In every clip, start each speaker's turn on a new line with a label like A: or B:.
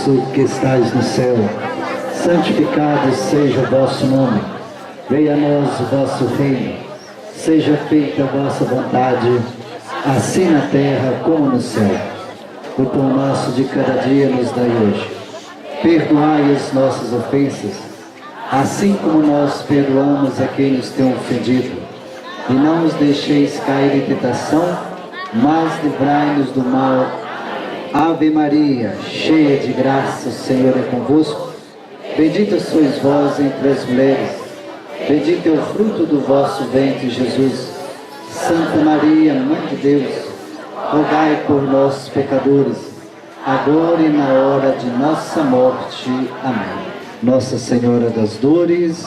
A: nosso que estais no céu, santificado seja o vosso nome. Venha a nós o vosso reino. Seja feita a vossa vontade, assim na terra como no céu. O pão nosso de cada dia nos dai hoje. Perdoai as nossas ofensas, assim como nós perdoamos a quem nos tem ofendido. E não nos deixeis cair em tentação, mas livrai-nos do mal. Ave Maria, cheia de graça, o Senhor é convosco. Bendita sois vós entre as mulheres. Bendito é o fruto do vosso ventre, Jesus. Santa Maria, Mãe de Deus, rogai por nós, pecadores, agora e na hora de nossa morte. Amém. Nossa Senhora das Dores.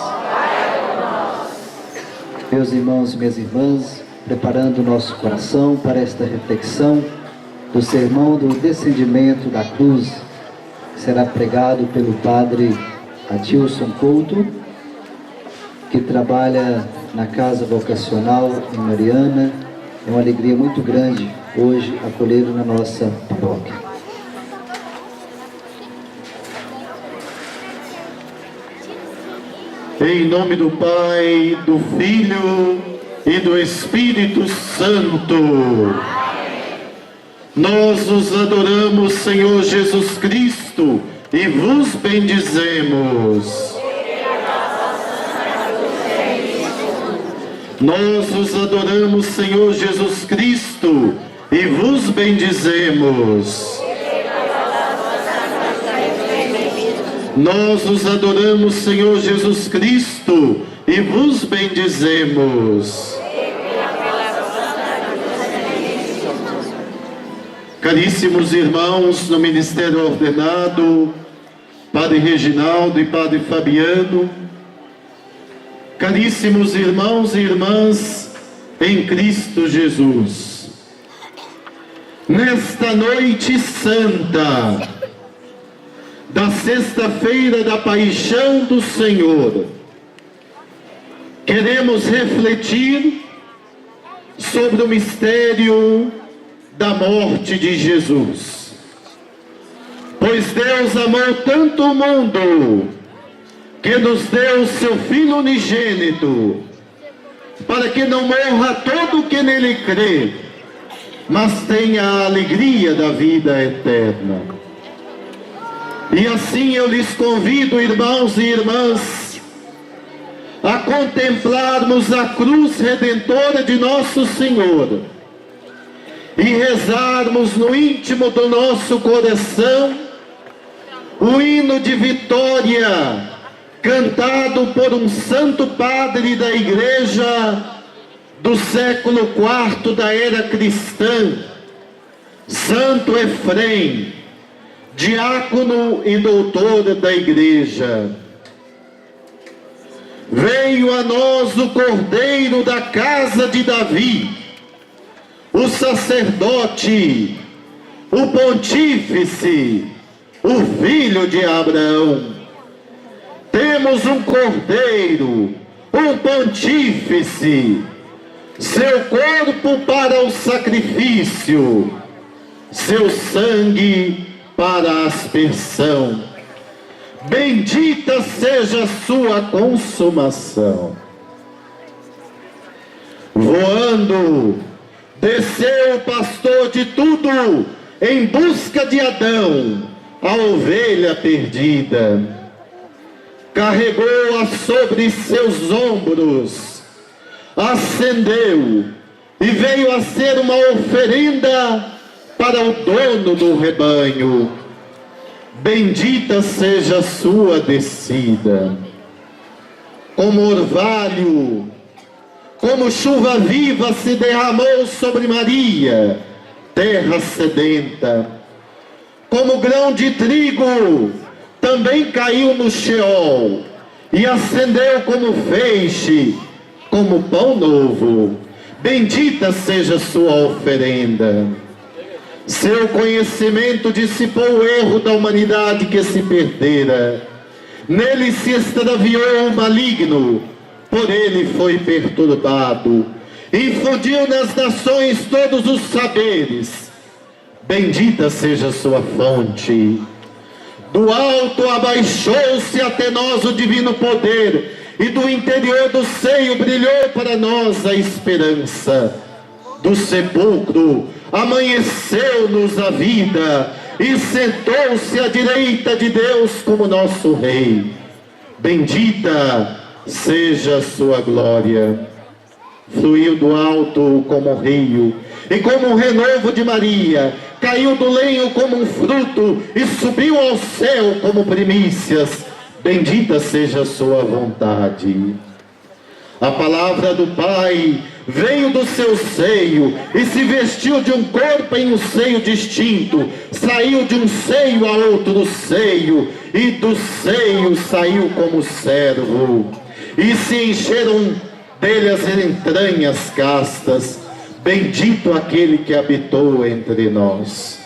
A: Meus irmãos e minhas irmãs, preparando o nosso coração para esta reflexão do sermão do descendimento da cruz, que será pregado pelo padre Adilson Couto, que trabalha na Casa Vocacional em Mariana. É uma alegria muito grande hoje acolhê-lo na nossa paróquia.
B: Em nome do Pai, do Filho e do Espírito Santo. Nós os adoramos, Senhor Jesus Cristo, e vos bendizemos. Nós os adoramos, Senhor Jesus Cristo, e vos bendizemos. Nós os adoramos, Senhor Jesus Cristo, e vos bendizemos. Caríssimos irmãos no ministério ordenado, Padre Reginaldo e Padre Fabiano, caríssimos irmãos e irmãs em Cristo Jesus, nesta noite santa da sexta-feira da Paixão do Senhor, queremos refletir sobre o mistério da morte de Jesus. Pois Deus amou tanto o mundo, que nos deu seu Filho unigênito, para que não morra todo o que nele crê, mas tenha a alegria da vida eterna. E assim eu lhes convido, irmãos e irmãs, a contemplarmos a cruz redentora de nosso Senhor e rezarmos no íntimo do nosso coração o hino de vitória cantado por um santo padre da igreja do século IV da era cristã, Santo Efrem, diácono e doutor da igreja. Veio a nós o Cordeiro da casa de Davi, o sacerdote, o pontífice, o filho de Abraão. Temos um Cordeiro, um pontífice, seu corpo para o sacrifício, seu sangue para a aspersão. Bendita seja a sua consumação. Voando, desceu o pastor de tudo em busca de Adão, a ovelha perdida. Carregou-a sobre seus ombros, ascendeu e veio a ser uma oferenda para o dono do rebanho. Bendita seja a sua descida. Como orvalho, como chuva viva se derramou sobre Maria, terra sedenta. Como grão de trigo, também caiu no Sheol, e acendeu como feixe, como pão novo. Bendita seja a sua oferenda. Seu conhecimento dissipou o erro da humanidade que se perdera. Nele se extraviou o maligno, por ele foi perturbado. Infundiu nas nações todos os saberes. Bendita seja a sua fonte. Do alto abaixou-se até nós o divino poder, e do interior do seio brilhou para nós a esperança. Do sepulcro amanheceu-nos a vida, e sentou-se à direita de Deus como nosso Rei. Bendita seja a sua glória. Fluiu do alto como um rio, e como um renovo de Maria, caiu do lenho como um fruto, e subiu ao céu como primícias. Bendita seja a sua vontade. A palavra do Pai veio do seu seio, e se vestiu de um corpo em um seio distinto, saiu de um seio a outro seio, e do seio saiu como servo, e se encheram dele as entranhas castas. Bendito aquele que habitou entre nós.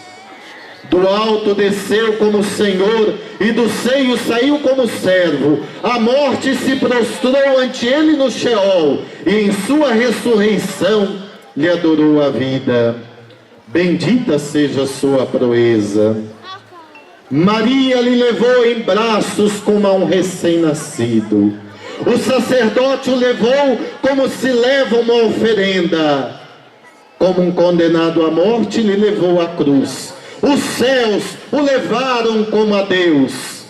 B: Do alto desceu como Senhor, e do seio saiu como servo. A morte se prostrou ante ele no Sheol, e em sua ressurreição lhe adorou a vida. Bendita seja a sua proeza. Maria lhe levou em braços como a um recém-nascido. O sacerdote o levou como se leva uma oferenda. Como um condenado à morte, lhe levou à cruz. Os céus o levaram como a Deus.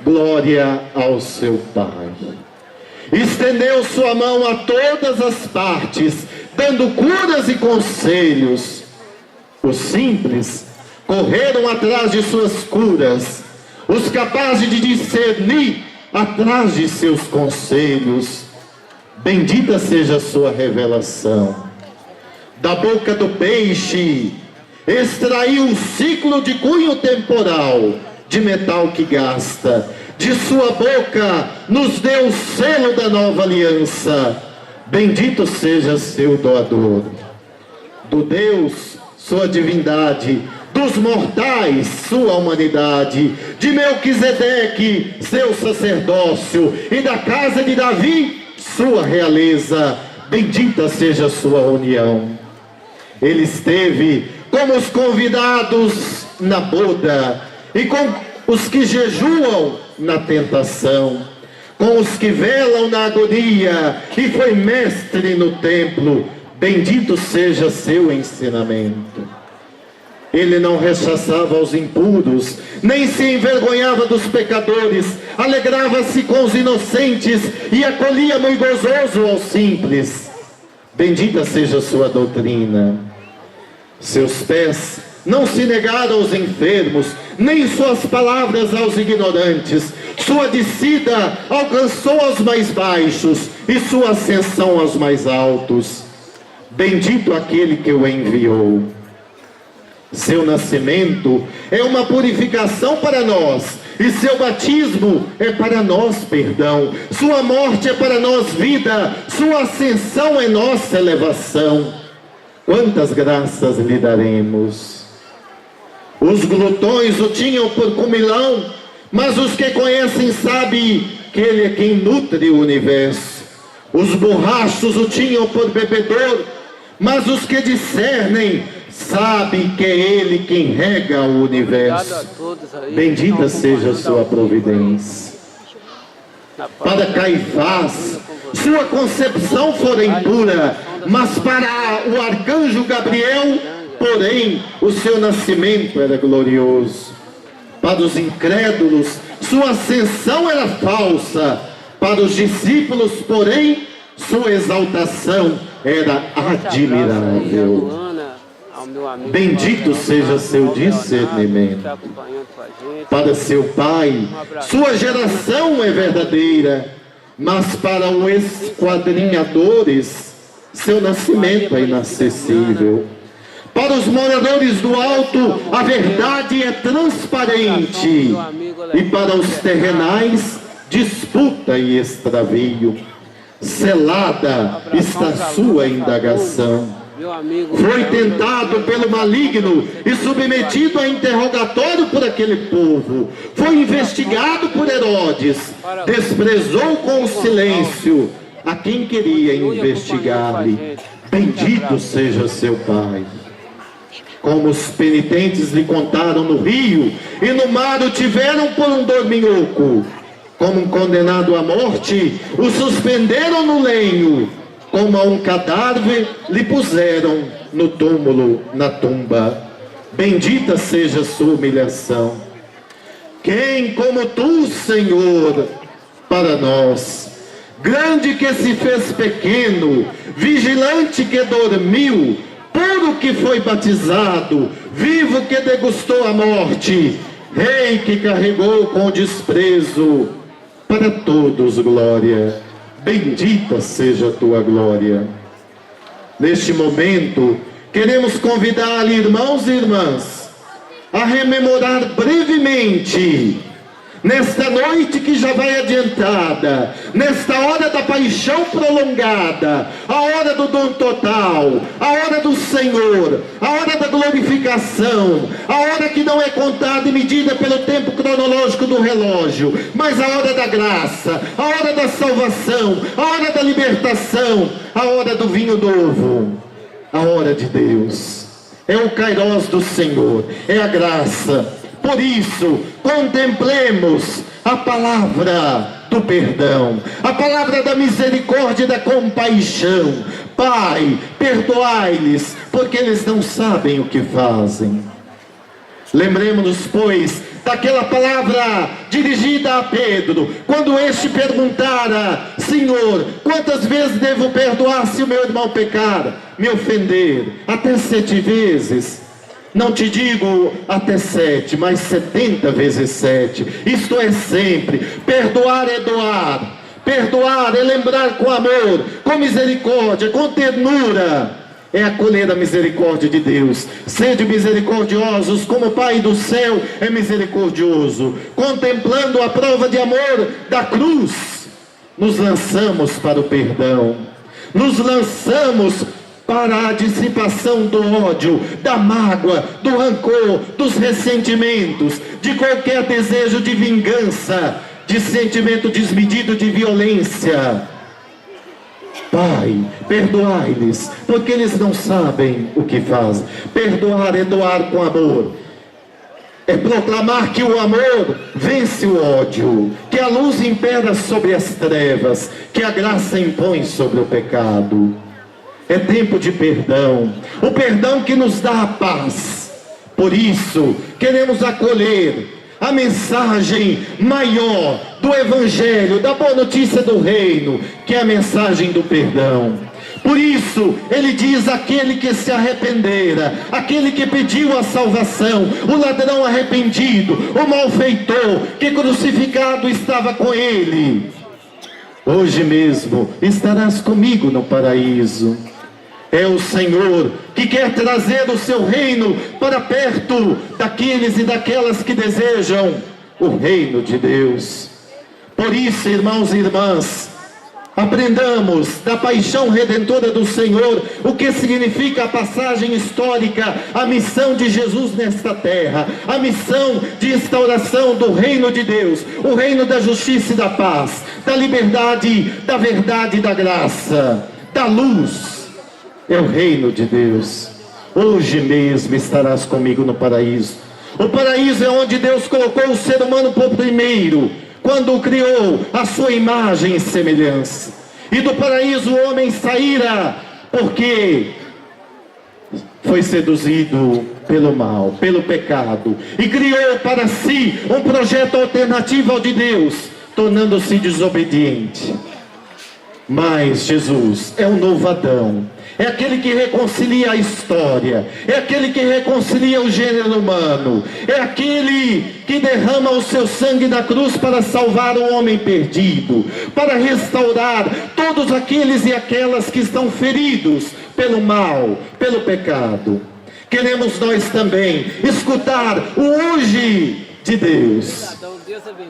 B: Glória ao seu Pai. Estendeu sua mão a todas as partes, dando curas e conselhos. Os simples correram atrás de suas curas, os capazes de discernir atrás de seus conselhos. Bendita seja a sua revelação. Da boca do peixe extraiu um ciclo de cunho temporal, de metal que gasta. De sua boca nos deu o selo da nova aliança. Bendito seja seu doador. Do Deus, sua divindade. Dos mortais, sua humanidade. De Melquisedeque, seu sacerdócio. E da casa de Davi, sua realeza. Bendita seja sua união. Ele esteve como os convidados na boda, e com os que jejuam na tentação, com os que velam na agonia, e foi mestre no templo. Bendito seja seu ensinamento. Ele não rechaçava os impuros, nem se envergonhava dos pecadores, alegrava-se com os inocentes, e acolhia muito gozoso aos simples. Bendita seja sua doutrina. Seus pés não se negaram aos enfermos, nem suas palavras aos ignorantes. Sua descida alcançou aos mais baixos, e sua ascensão aos mais altos. Bendito aquele que o enviou. Seu nascimento é uma purificação para nós, e seu batismo é para nós perdão. Sua morte é para nós vida, sua ascensão é nossa elevação. Quantas graças lhe daremos? Os glutões o tinham por comilão, mas os que conhecem sabem que ele é quem nutre o universo. Os borrachos o tinham por bebedor, mas os que discernem sabem que é ele quem rega o universo. Bendita seja a sua providência. Para Caifás, sua concepção fora impura, mas para o arcanjo Gabriel, porém, o seu nascimento era glorioso. Para os incrédulos, sua ascensão era falsa. Para os discípulos, porém, sua exaltação era admirável. Bendito seja seu discernimento. Para seu pai, sua geração é verdadeira, mas para os esquadrinhadores, seu nascimento é inacessível. Para os moradores do alto, a verdade é transparente, e para os terrenais, disputa e extravio. Selada está sua indagação. Foi tentado pelo maligno e submetido a interrogatório por aquele povo. Foi investigado por Herodes. Desprezou com o silêncio a quem queria investigar-lhe. Bendito seja seu Pai. como os penitentes lhe contaram no rio, e no mar o tiveram por um dorminhoco. Como um condenado à morte, o suspenderam no lenho, como a um cadáver lhe puseram no túmulo, na tumba. Bendita seja a sua humilhação. Quem como tu, Senhor, para nós, grande que se fez pequeno, vigilante que dormiu, puro que foi batizado, vivo que degustou a morte, rei que carregou com desprezo, para todos glória, bendita seja a tua glória. Neste momento, queremos convidar irmãos e irmãs a rememorar brevemente, nesta noite que já vai adiantada, nesta hora da paixão prolongada, a hora do dom total, a hora do Senhor, a hora da glorificação, a hora que não é contada e medida pelo tempo cronológico do relógio, mas a hora da graça, a hora da salvação, a hora da libertação, a hora do vinho novo, a hora de Deus. É o kairós do Senhor, é a graça. Por isso, contemplemos a palavra do perdão, a palavra da misericórdia e da compaixão. Pai, perdoai-lhes, porque eles não sabem o que fazem. Lembremos-nos, pois, daquela palavra dirigida a Pedro, quando este perguntara: Senhor, quantas vezes devo perdoar se o meu irmão pecar, me ofender? Até 7 vezes? Não te digo até 7, mas 70 vezes 7. Isto é sempre. Perdoar é doar. Perdoar é lembrar com amor, com misericórdia, com ternura. É acolher a misericórdia de Deus. Sede misericordiosos, como o Pai do céu é misericordioso. Contemplando a prova de amor da cruz, nos lançamos para o perdão. Nos lançamos para a dissipação do ódio, da mágoa, do rancor, dos ressentimentos, de qualquer desejo de vingança, de sentimento desmedido de violência. Pai, perdoai-lhes, porque eles não sabem o que fazem. Perdoar é doar com amor. É proclamar que o amor vence o ódio, que a luz impera sobre as trevas, que a graça impõe sobre o pecado. É tempo de perdão, o perdão que nos dá a paz. Por isso, queremos acolher a mensagem maior do Evangelho, da boa notícia do reino, que é a mensagem do perdão. Por isso, ele diz: aquele que se arrependera, aquele que pediu a salvação, o ladrão arrependido, o malfeitor, que crucificado estava com ele, hoje mesmo estarás comigo no paraíso. É o Senhor que quer trazer o seu reino para perto daqueles e daquelas que desejam o reino de Deus. Por isso, irmãos e irmãs, aprendamos da paixão redentora do Senhor, o que significa a passagem histórica, a missão de Jesus nesta terra, a missão de instauração do reino de Deus, o reino da justiça e da paz, da liberdade, da verdade e da graça, da luz. É o reino de Deus. Hoje mesmo estarás comigo no paraíso. O paraíso é onde Deus colocou o ser humano por primeiro, quando o criou à sua imagem e semelhança. E do paraíso o homem saíra porque foi seduzido pelo mal, pelo pecado, e criou para si um projeto alternativo ao de Deus, tornando-se desobediente. Mas Jesus é o novo Adão. É aquele que reconcilia a história, é aquele que reconcilia o gênero humano, é aquele que derrama o seu sangue na cruz para salvar o homem perdido, para restaurar todos aqueles e aquelas que estão feridos pelo mal, pelo pecado. Queremos nós também escutar o hoje de Deus.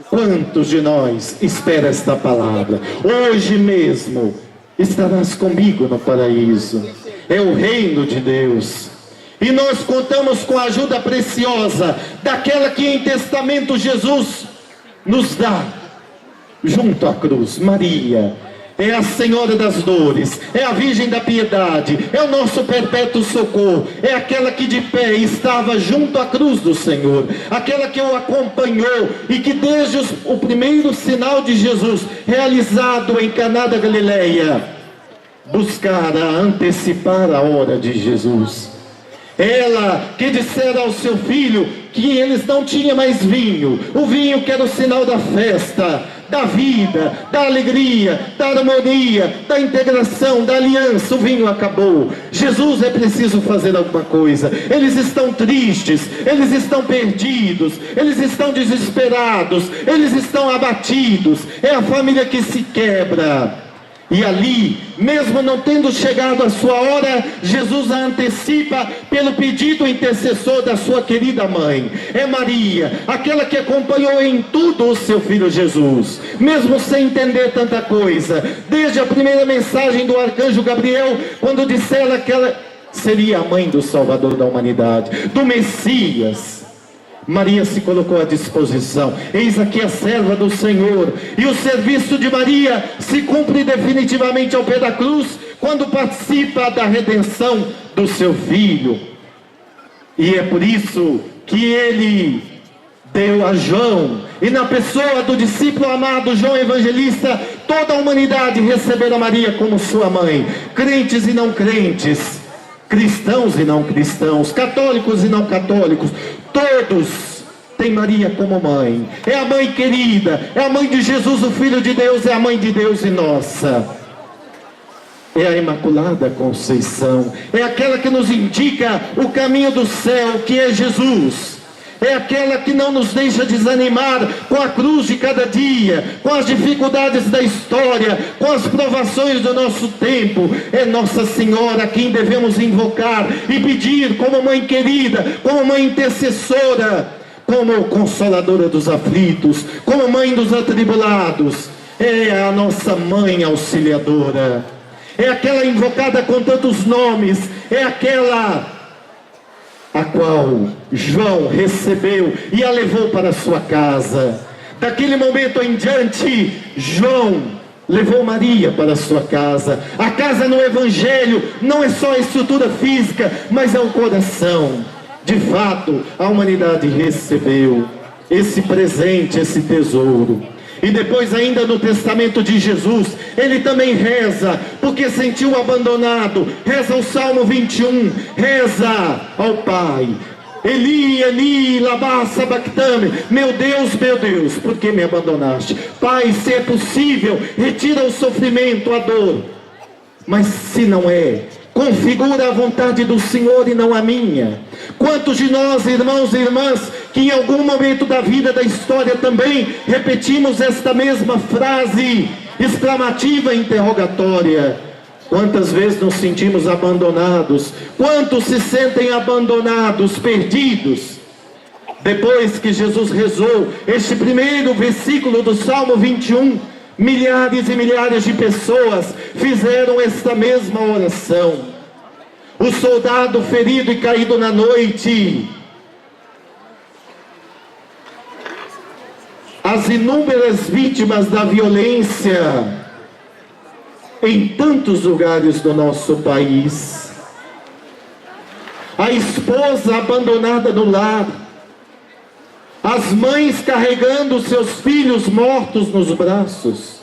B: Quantos de nós espera esta palavra? Hoje mesmo estarás comigo no paraíso. É o reino de Deus. E nós contamos com a ajuda preciosa daquela que em testamento Jesus nos dá, junto à cruz, Maria, é a Senhora das Dores, é a Virgem da Piedade, é o nosso perpétuo socorro, é aquela que de pé estava junto à cruz do Senhor, aquela que o acompanhou e que desde o primeiro sinal de Jesus, realizado em Caná da Galileia, buscara antecipar a hora de Jesus. Ela que dissera ao seu filho que eles não tinham mais vinho, o vinho que era o sinal da festa, da vida, da alegria, da harmonia, da integração, da aliança. O vinho acabou. Jesus, é preciso fazer alguma coisa. Eles estão tristes, eles estão perdidos, eles estão desesperados, eles estão abatidos. É a família que se quebra. E ali, mesmo não tendo chegado a sua hora, Jesus a antecipa pelo pedido intercessor da sua querida mãe. É Maria, aquela que acompanhou em tudo o seu filho Jesus, mesmo sem entender tanta coisa. Desde a primeira mensagem do arcanjo Gabriel, quando dissera que ela seria a mãe do Salvador da humanidade, do Messias, Maria se colocou à disposição. Eis aqui a serva do Senhor. E o serviço de Maria se cumpre definitivamente ao pé da cruz, quando participa da redenção do seu filho. E é por isso que ele deu a João, e na pessoa do discípulo amado João Evangelista, toda a humanidade receberá Maria como sua mãe. Crentes e não crentes, cristãos e não cristãos, católicos e não católicos, todos têm Maria como mãe. É a mãe querida, é a mãe de Jesus, o Filho de Deus, é a mãe de Deus e nossa. É a Imaculada Conceição, é aquela que nos indica o caminho do céu, que é Jesus. É aquela que não nos deixa desanimar com a cruz de cada dia, com as dificuldades da história, com as provações do nosso tempo. É Nossa Senhora a quem devemos invocar e pedir como mãe querida, como mãe intercessora, como consoladora dos aflitos, como mãe dos atribulados. É a nossa mãe auxiliadora, é aquela invocada com tantos nomes, é aquela a qual João recebeu e a levou para a sua casa. Daquele momento em diante, João levou Maria para a sua casa. A casa no Evangelho não é só a estrutura física, mas é o coração. De fato, a humanidade recebeu esse presente, esse tesouro. E depois ainda no testamento de Jesus, ele também reza, porque sentiu abandonado. Reza o Salmo 21, reza ao Pai: Eli, Eli, lama sabachthani, meu Deus, por que me abandonaste? Pai, se é possível, retira o sofrimento, a dor. Mas se não é, configura a vontade do Senhor e não a minha. Quantos de nós, irmãos e irmãs, que em algum momento da vida, da história também, repetimos esta mesma frase exclamativa, interrogatória? Quantas vezes nos sentimos abandonados? Quantos se sentem abandonados, perdidos? Depois que Jesus rezou este primeiro versículo do Salmo 21, milhares e milhares de pessoas fizeram esta mesma oração. O soldado ferido e caído na noite, as inúmeras vítimas da violência em tantos lugares do nosso país, a esposa abandonada no lar, as mães carregando seus filhos mortos nos braços,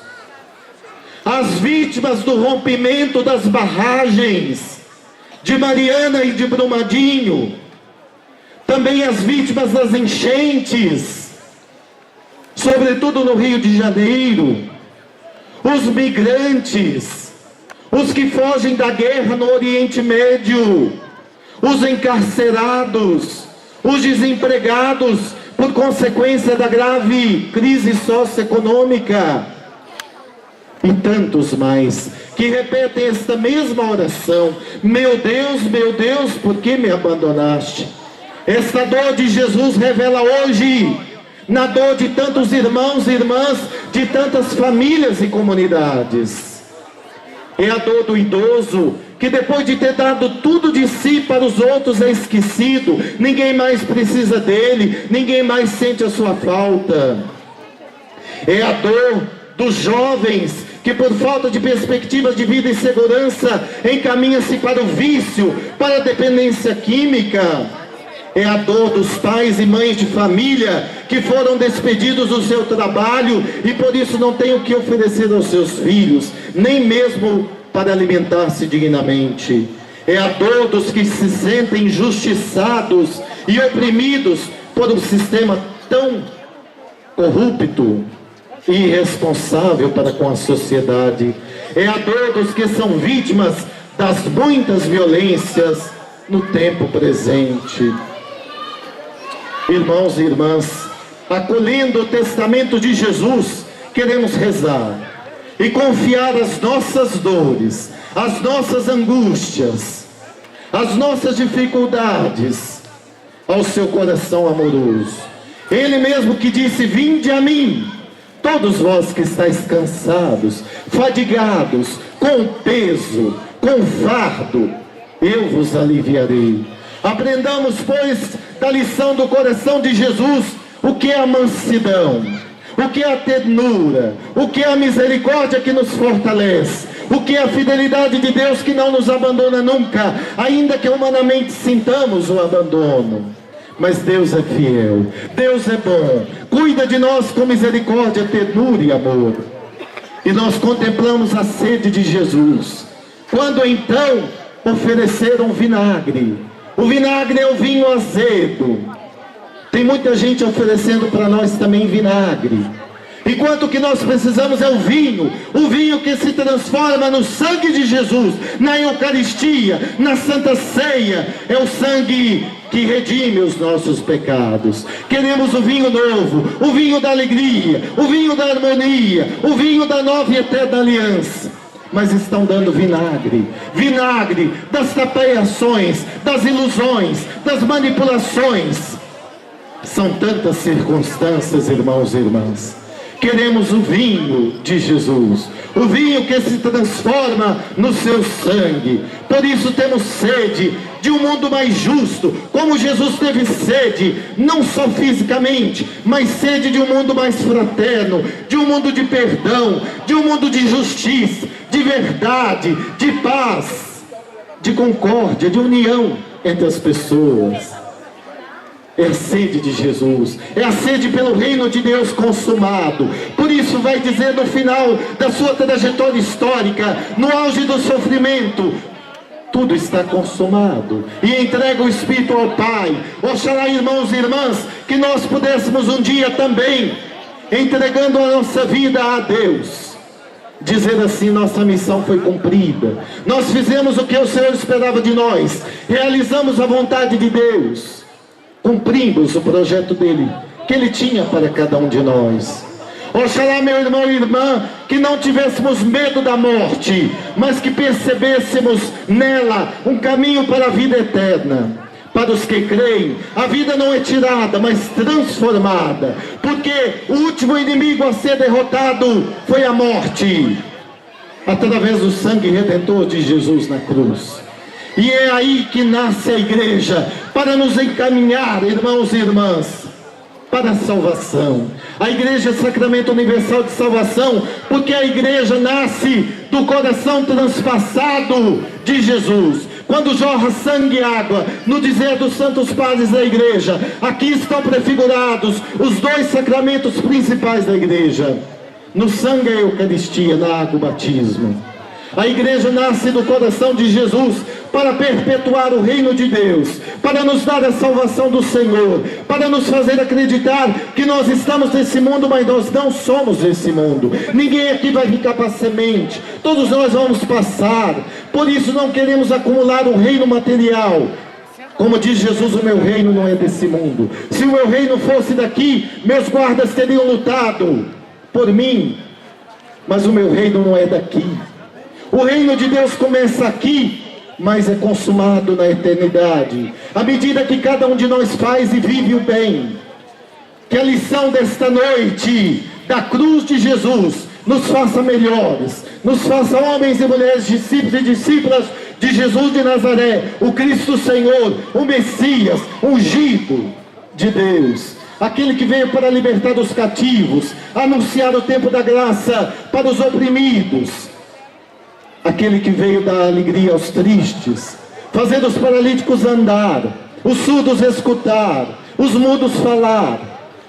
B: as vítimas do rompimento das barragens de Mariana e de Brumadinho, também as vítimas das enchentes, sobretudo no Rio de Janeiro, os migrantes, os que fogem da guerra no Oriente Médio, os encarcerados, os desempregados por consequência da grave crise socioeconômica, e tantos mais que repetem esta mesma oração: meu Deus, por que me abandonaste? Esta dor de Jesus revela hoje na dor de tantos irmãos e irmãs, de tantas famílias e comunidades. É a dor do idoso, que depois de ter dado tudo de si para os outros é esquecido, ninguém mais precisa dele, ninguém mais sente a sua falta. É a dor dos jovens que por falta de perspectivas de vida e segurança encaminha-se para o vício, para a dependência química. É a dor dos pais e mães de família que foram despedidos do seu trabalho e por isso não têm o que oferecer aos seus filhos, nem mesmo para alimentar-se dignamente. É a dor dos que se sentem injustiçados e oprimidos por um sistema tão corrupto e irresponsável para com a sociedade. É a dor dos que são vítimas das muitas violências no tempo presente. Irmãos e irmãs, acolhendo o testamento de Jesus, queremos rezar e confiar as nossas dores, as nossas angústias, as nossas dificuldades ao seu coração amoroso. Ele mesmo que disse: vinde a mim, todos vós que estáis cansados, fadigados, com peso, com fardo, eu vos aliviarei. Aprendamos, pois, da lição do coração de Jesus, o que é a mansidão, o que é a ternura, o que é a misericórdia que nos fortalece, o que é a fidelidade de Deus que não nos abandona nunca, ainda que humanamente sintamos o abandono. Mas Deus é fiel, Deus é bom, cuida de nós com misericórdia, ternura e amor. E nós contemplamos a sede de Jesus, quando então ofereceram vinagre. O vinagre é o vinho azedo. Tem muita gente oferecendo para nós também vinagre, enquanto que nós precisamos é o vinho que se transforma no sangue de Jesus, na Eucaristia, na Santa Ceia. É o sangue que redime os nossos pecados. Queremos o vinho novo, o vinho da alegria, o vinho da harmonia, o vinho da nova e eterna aliança. Mas estão dando vinagre das tapeações, das ilusões, das manipulações. São tantas circunstâncias, irmãos e irmãs. Queremos o vinho de Jesus, o vinho que se transforma no seu sangue. Por isso temos sede de um mundo mais justo, como Jesus teve sede, não só fisicamente, mas sede de um mundo mais fraterno, de um mundo de perdão, de um mundo de justiça, de verdade, de paz, de concórdia, de união entre as pessoas. É a sede de Jesus, é a sede pelo reino de Deus consumado. Por isso vai dizer no final da sua trajetória histórica, no auge do sofrimento: tudo está consumado, e entrega o Espírito ao Pai. Oxalá, irmãos e irmãs, que nós pudéssemos um dia também, entregando a nossa vida a Deus, dizer assim: nossa missão foi cumprida, nós fizemos o que o Senhor esperava de nós, realizamos a vontade de Deus, cumprimos o projeto dele, que ele tinha para cada um de nós. Oxalá, meu irmão e irmã, que não tivéssemos medo da morte, mas que percebêssemos nela um caminho para a vida eterna. Para os que creem, a vida não é tirada, mas transformada, porque o último inimigo a ser derrotado foi a morte, através do sangue redentor de Jesus na cruz. E é aí que nasce a igreja, para nos encaminhar, irmãos e irmãs, para a salvação. A igreja é sacramento universal de salvação, porque a igreja nasce do coração transpassado de Jesus. Quando jorra sangue e água, no dizer dos santos padres da igreja, aqui estão prefigurados os dois sacramentos principais da igreja: no sangue a Eucaristia, na água o batismo. A igreja nasce do coração de Jesus para perpetuar o reino de Deus, para nos dar a salvação do Senhor, para nos fazer acreditar que nós estamos nesse mundo, mas nós não somos desse mundo. Ninguém aqui vai ficar para semente, todos nós vamos passar. Por isso não queremos acumular um reino material. Como diz Jesus, o meu reino não é desse mundo. Se o meu reino fosse daqui, meus guardas teriam lutado por mim, mas o meu reino não é daqui. O reino de Deus começa aqui, mas é consumado na eternidade, à medida que cada um de nós faz e vive o bem. Que a lição desta noite, da cruz de Jesus, nos faça melhores, nos faça homens e mulheres, discípulos e discípulas de Jesus de Nazaré, o Cristo Senhor, o Messias, ungido de Deus. aquele que veio para libertar os cativos, anunciar o tempo da graça para os oprimidos, aquele que veio dar alegria aos tristes, fazer os paralíticos andar, os surdos escutar, os mudos falar,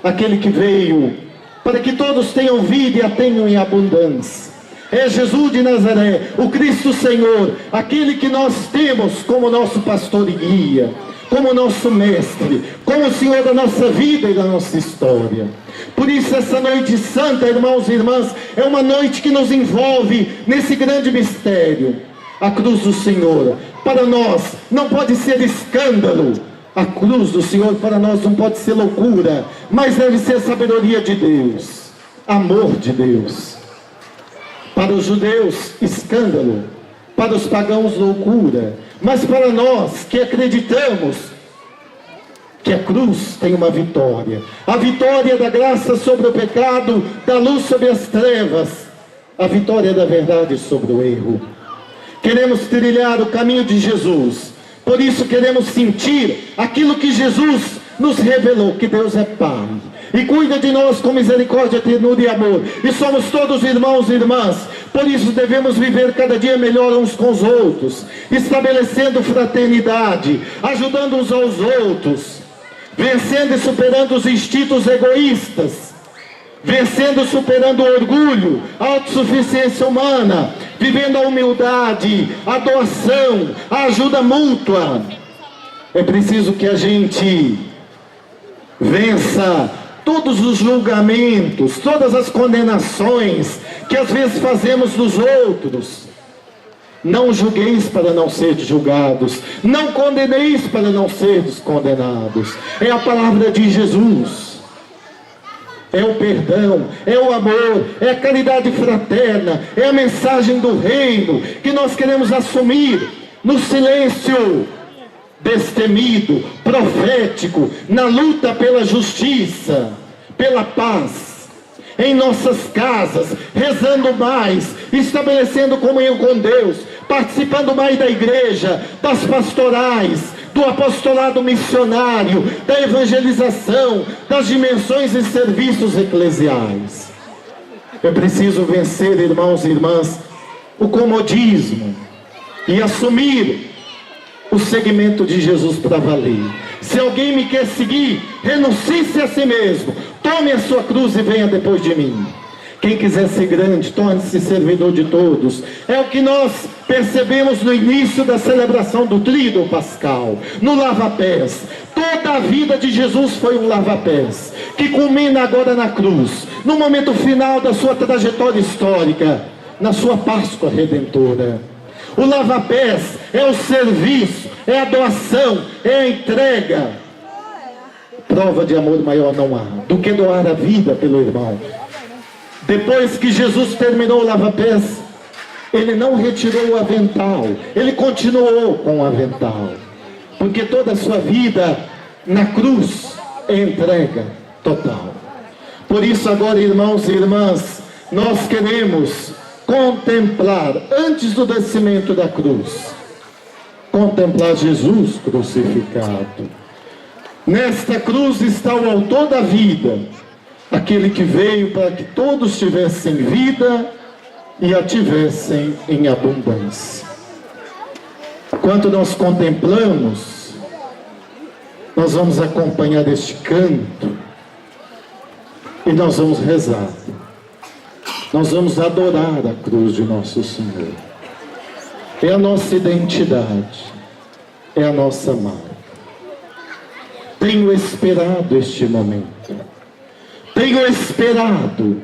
B: aquele que veio para que todos tenham vida e a tenham em abundância. É Jesus de Nazaré, o Cristo Senhor, aquele que nós temos como nosso pastor e guia, como nosso mestre, como o Senhor da nossa vida e da nossa história. Por isso essa noite santa, irmãos e irmãs, é uma noite que nos envolve nesse grande mistério. A cruz do Senhor, para nós, não pode ser escândalo. A cruz do Senhor para nós não pode ser loucura, mas deve ser sabedoria de Deus, amor de Deus. Para os judeus, escândalo. Para os pagãos, loucura. Mas para nós que acreditamos que a cruz tem uma vitória, a vitória da graça sobre o pecado, da luz sobre as trevas, a vitória da verdade sobre o erro. Queremos trilhar o caminho de Jesus. Por isso queremos sentir aquilo que Jesus nos revelou, que Deus é Pai e cuida de nós com misericórdia, ternura e amor, e somos todos irmãos e irmãs. Por isso devemos viver cada dia melhor uns com os outros, estabelecendo fraternidade, ajudando uns aos outros, vencendo e superando os instintos egoístas, vencendo e superando o orgulho, a autossuficiência humana, vivendo a humildade, a doação, a ajuda mútua. É preciso que a gente vença todos os julgamentos, todas as condenações que às vezes fazemos dos outros. Não julgueis para não seres julgados, não condeneis para não seres condenados. É a palavra de Jesus. É o perdão, é o amor, é a caridade fraterna, é a mensagem do reino que nós queremos assumir no silêncio destemido, profético, na luta pela justiça, pela paz, em nossas casas, rezando mais, estabelecendo comunhão com Deus, participando mais da igreja, das pastorais, do apostolado missionário, da evangelização, das dimensões e serviços eclesiais. É preciso vencer, irmãos e irmãs, o comodismo e assumir o seguimento de Jesus para valer. Se alguém me quer seguir, renuncie-se a si mesmo, tome a sua cruz e venha depois de mim. Quem quiser ser grande, torne-se servidor de todos. É o que nós percebemos no início da celebração do Tríduo Pascal, no lava-pés. Toda a vida de Jesus foi um lava-pés, que culmina agora na cruz, no momento final da sua trajetória histórica, na sua Páscoa Redentora. O lava-pés é o serviço, é a doação, é a entrega. Prova de amor maior não há do que doar a vida pelo irmão. Depois que Jesus terminou o lava-pés, ele não retirou o avental, ele continuou com o avental, porque toda a sua vida na cruz é entrega total. Por isso agora, irmãos e irmãs, nós queremos contemplar, antes do descimento da cruz, contemplar Jesus crucificado. Nesta cruz está o autor da vida, aquele que veio para que todos tivessem vida e a tivessem em abundância. Enquanto nós contemplamos, nós vamos acompanhar este canto e nós vamos rezar. Nós vamos adorar a cruz de nosso Senhor. É a nossa identidade, é a nossa marca. Tenho esperado este momento. Tenho esperado.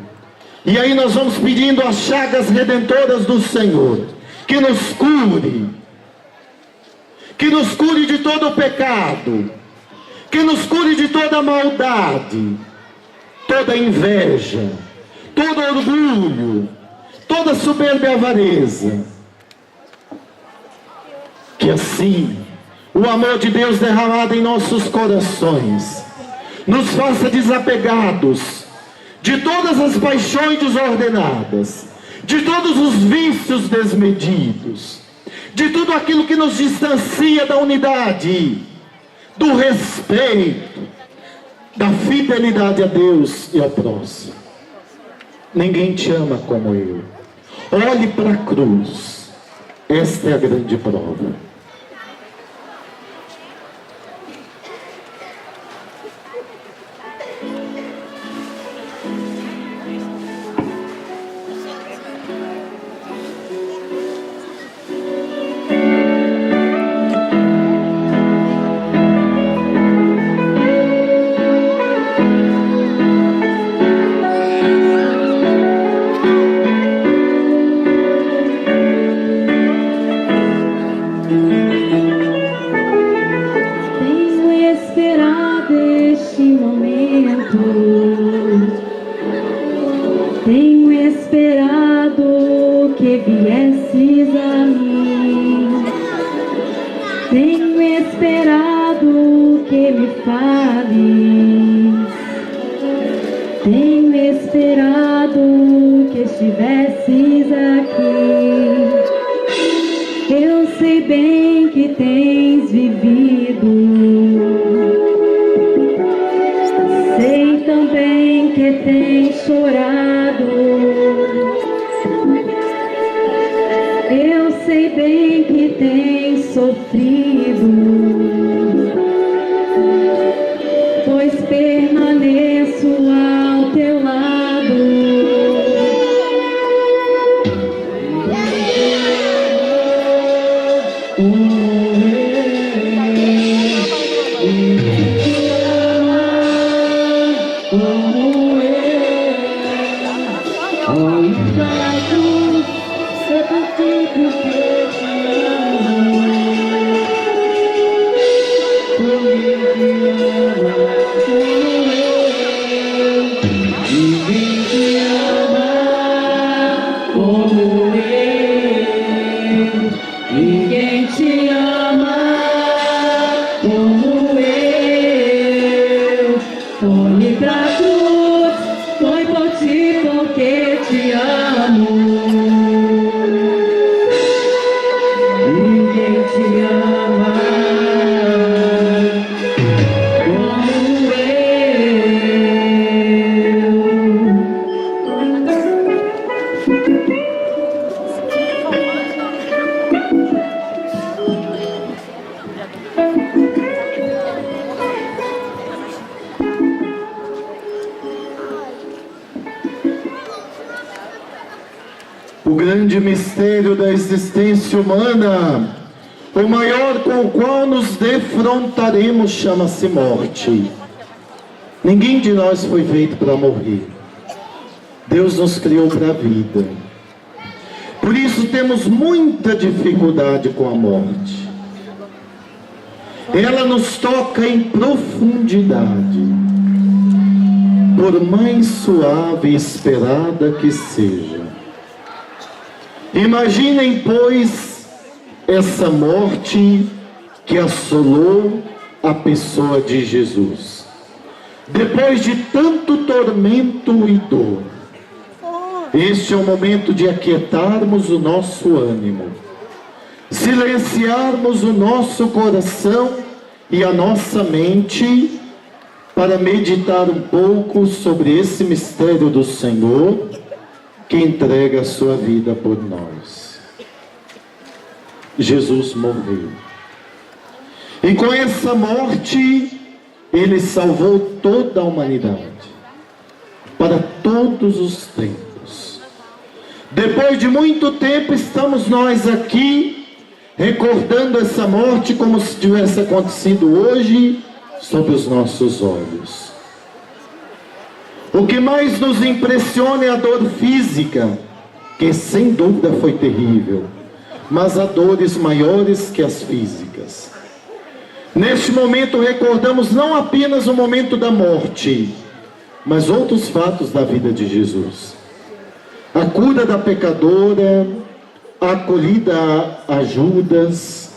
B: E aí nós vamos pedindo as chagas redentoras do Senhor, que nos cure de todo o pecado, que nos cure de toda a maldade, toda a inveja, todo orgulho, toda soberba e avareza. Que assim o amor de Deus derramado em nossos corações nos faça desapegados de todas as paixões desordenadas, de todos os vícios desmedidos, de tudo aquilo que nos distancia da unidade, do respeito, da fidelidade a Deus e ao próximo. Ninguém te ama como eu. Olhe para a cruz. Esta é a grande prova.
C: Tenho esperado que viesses a mim. Tenho esperado que me fales. Tenho esperado que estivesses aqui. Eu sei bem que tens vivido. Sei também que tens chorado. Eu sei bem que tens sofrido, pois permaneço ao teu lado. Ninguém te ama como eu. Foi pra cruz, foi por ti porque te amo. Ninguém te ama como eu.
B: O grande mistério da existência humana, o maior com o qual nos defrontaremos, chama-se morte. Ninguém de nós foi feito para morrer. Deus nos criou para a vida. Por isso temos muita dificuldade com a morte. Ela nos toca em profundidade, por mais suave e esperada que seja. Imaginem, pois, essa morte que assolou a pessoa de Jesus. Depois de tanto tormento e dor, este é o momento de aquietarmos o nosso ânimo, silenciarmos o nosso coração e a nossa mente para meditar um pouco sobre esse mistério do Senhor que entrega a sua vida por nós. Jesus morreu. E com essa morte, Ele salvou toda a humanidade, para todos os tempos. Depois de muito tempo, estamos nós aqui, recordando essa morte como se tivesse acontecido hoje, sob os nossos olhos. O que mais nos impressiona é a dor física, que sem dúvida foi terrível, mas há dores maiores que as físicas. Neste momento recordamos não apenas o momento da morte, mas outros fatos da vida de Jesus. A cura da pecadora, a acolhida a Judas,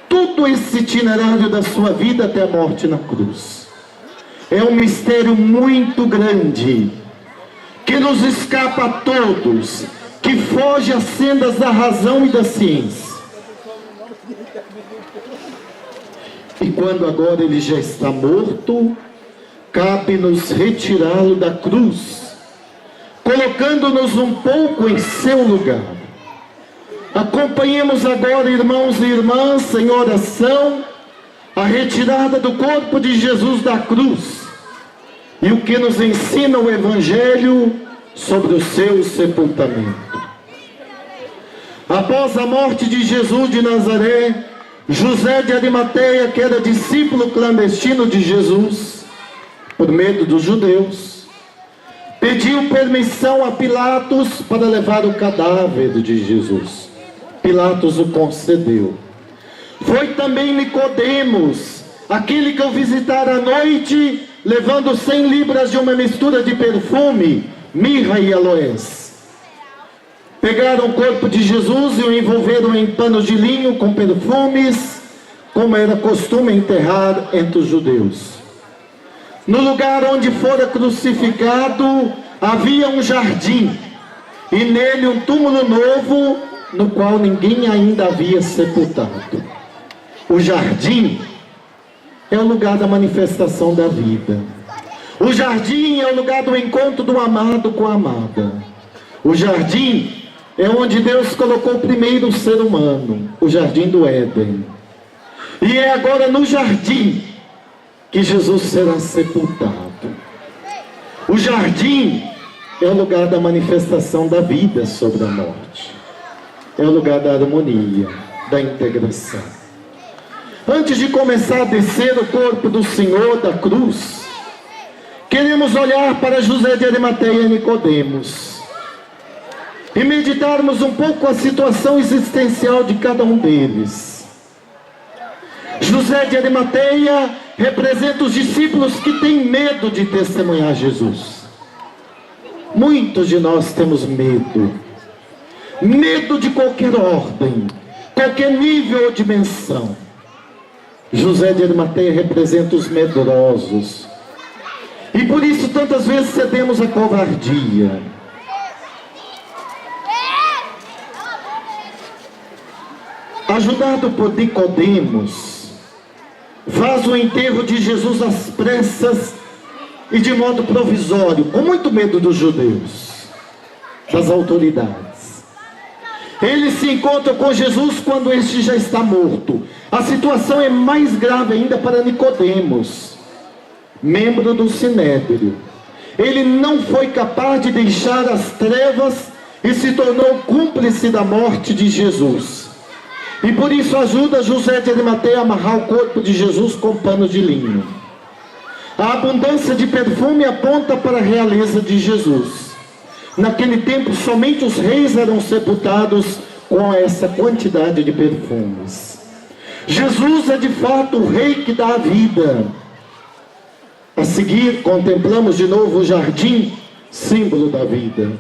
B: todo esse itinerário da sua vida até a morte na cruz. É um mistério muito grande, que nos escapa a todos, que foge às sendas da razão e da ciência. E quando agora Ele já está morto, cabe-nos retirá-lo da cruz, colocando-nos um pouco em seu lugar. Acompanhemos agora, irmãos e irmãs, em oração, a retirada do corpo de Jesus da cruz e o que nos ensina o Evangelho sobre o seu sepultamento. Após a morte de Jesus de Nazaré, José de Arimateia, que era discípulo clandestino de Jesus, por medo dos judeus, pediu permissão a Pilatos para levar o cadáver de Jesus. Pilatos o concedeu. Foi também Nicodemos, aquele que o visitara à noite, levando 100 libras de uma mistura de perfume, mirra e aloés. Pegaram o corpo de Jesus e o envolveram em panos de linho com perfumes, como era costume enterrar entre os judeus. No lugar onde fora crucificado havia um jardim, e nele um túmulo novo, no qual ninguém ainda havia sepultado. O jardim é o lugar da manifestação da vida. O jardim é o lugar do encontro do amado com a amada. O jardim é onde Deus colocou o primeiro ser humano, o jardim do Éden. E é agora no jardim que Jesus será sepultado. O jardim é o lugar da manifestação da vida sobre a morte. É o lugar da harmonia, da integração. Antes de começar a descer o corpo do Senhor da cruz, queremos olhar para José de Arimateia e Nicodemos e meditarmos um pouco a situação existencial de cada um deles. José de Arimateia representa os discípulos que têm medo de testemunhar Jesus. Muitos de nós temos medo. Medo de qualquer ordem, qualquer nível ou dimensão. José de Arimateia representa os medrosos. E por isso tantas vezes cedemos à covardia. Ajudado por Nicodemos, faz o enterro de Jesus às pressas e de modo provisório, com muito medo dos judeus, das autoridades. Ele se encontra com Jesus quando este já está morto. A situação é mais grave ainda para Nicodemos, membro do Sinédrio. Ele não foi capaz de deixar as trevas e se tornou cúmplice da morte de Jesus. E por isso ajuda José de Arimateia a amarrar o corpo de Jesus com pano de linho. A abundância de perfume aponta para a realeza de Jesus. Naquele tempo, somente os reis eram sepultados com essa quantidade de perfumes. Jesus é de fato o rei que dá a vida. A seguir, contemplamos de novo o jardim, símbolo da vida.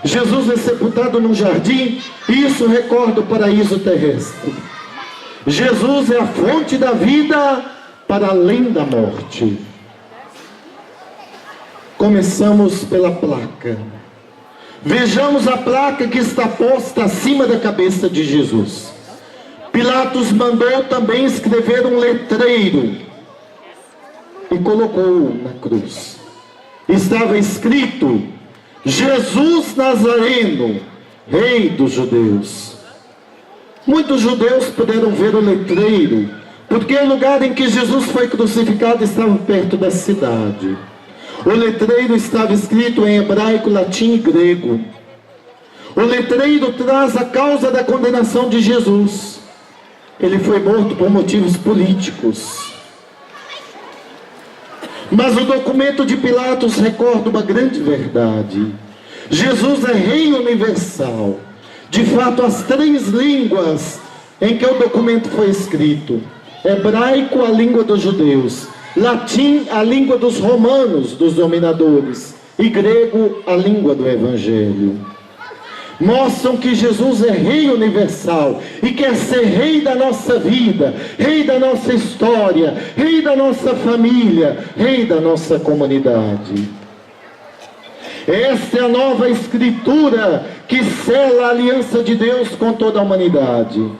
B: Jesus é sepultado num jardim, e isso recorda o paraíso terrestre. Jesus é a fonte da vida para além da morte. Começamos pela placa. Vejamos a placa que está posta acima da cabeça de Jesus. Pilatos mandou também escrever um letreiro e colocou na cruz. Estava escrito: Jesus Nazareno, Rei dos Judeus. Muitos judeus puderam ver o letreiro, porque o lugar em que Jesus foi crucificado estava perto da cidade. O letreiro estava escrito em hebraico, latim e grego. O letreiro traz a causa da condenação de Jesus. Ele foi morto por motivos políticos. Mas o documento de Pilatos recorda uma grande verdade. Jesus é Rei universal. De fato, as 3 línguas em que o documento foi escrito: hebraico, a língua dos judeus; latim, a língua dos romanos, dos dominadores; e grego, a língua do Evangelho. Mostram que Jesus é Rei universal e quer ser Rei da nossa vida, Rei da nossa história, Rei da nossa família, Rei da nossa comunidade. Esta é a nova escritura que sela a aliança de Deus com toda a humanidade.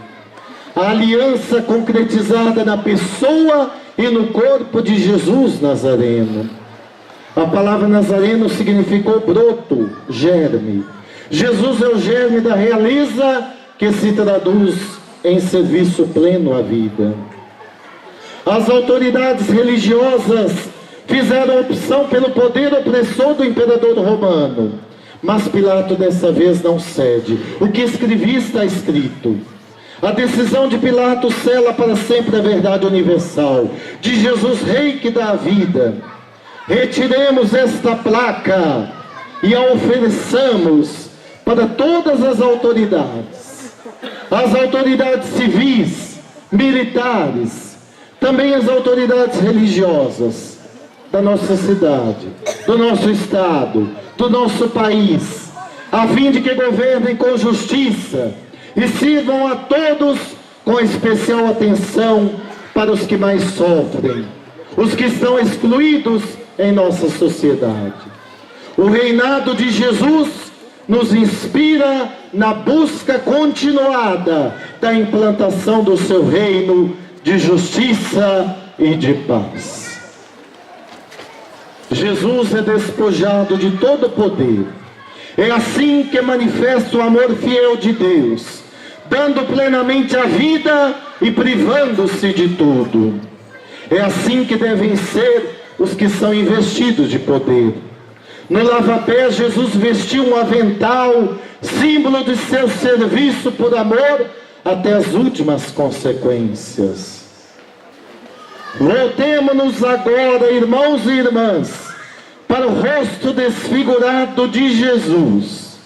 B: A aliança concretizada na pessoa e no corpo de Jesus Nazareno. A palavra Nazareno significou broto, germe. Jesus é o germe da realeza que se traduz em serviço pleno à vida. As autoridades religiosas fizeram opção pelo poder opressor do imperador romano, mas Pilato dessa vez não cede. O que escrevi está escrito. A decisão de Pilato sela para sempre a verdade universal de Jesus, Rei que dá a vida. Retiremos esta placa e a ofereçamos para todas as autoridades civis, militares, também as autoridades religiosas da nossa cidade, do nosso estado, do nosso país, a fim de que governem com justiça e sirvam a todos com especial atenção para os que mais sofrem, os que estão excluídos em nossa sociedade. O reinado de Jesus nos inspira na busca continuada da implantação do seu reino de justiça e de paz. Jesus é despojado de todo poder. É assim que manifesta o amor fiel de Deus, dando plenamente a vida e privando-se de tudo. É assim que devem ser os que são investidos de poder. No lava-pés, Jesus vestiu um avental, símbolo de seu serviço por amor até as últimas consequências. Voltemo-nos agora, irmãos e irmãs, para o rosto desfigurado de Jesus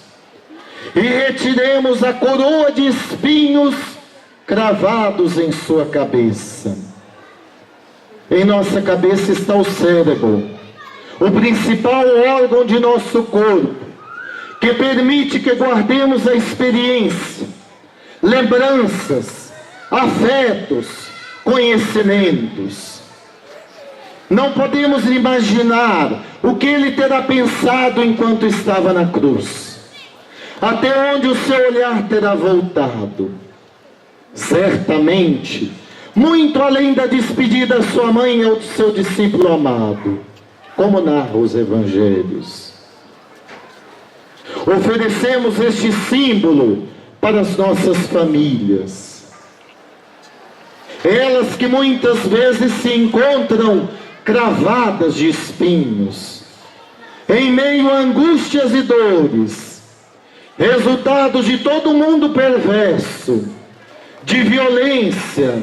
B: e retiremos a coroa de espinhos cravados em sua cabeça. Em nossa cabeça está o cérebro, o principal órgão de nosso corpo, que permite que guardemos a experiência, lembranças, afetos, conhecimentos. Não podemos imaginar o que ele terá pensado enquanto estava na cruz, até onde o seu olhar terá voltado. Certamente, muito além da despedida à sua mãe ou do seu discípulo amado, como narram os evangelhos. Oferecemos este símbolo para as nossas famílias, elas que muitas vezes se encontram cravadas de espinhos, em meio a angústias e dores, resultados de todo mundo perverso, de violência,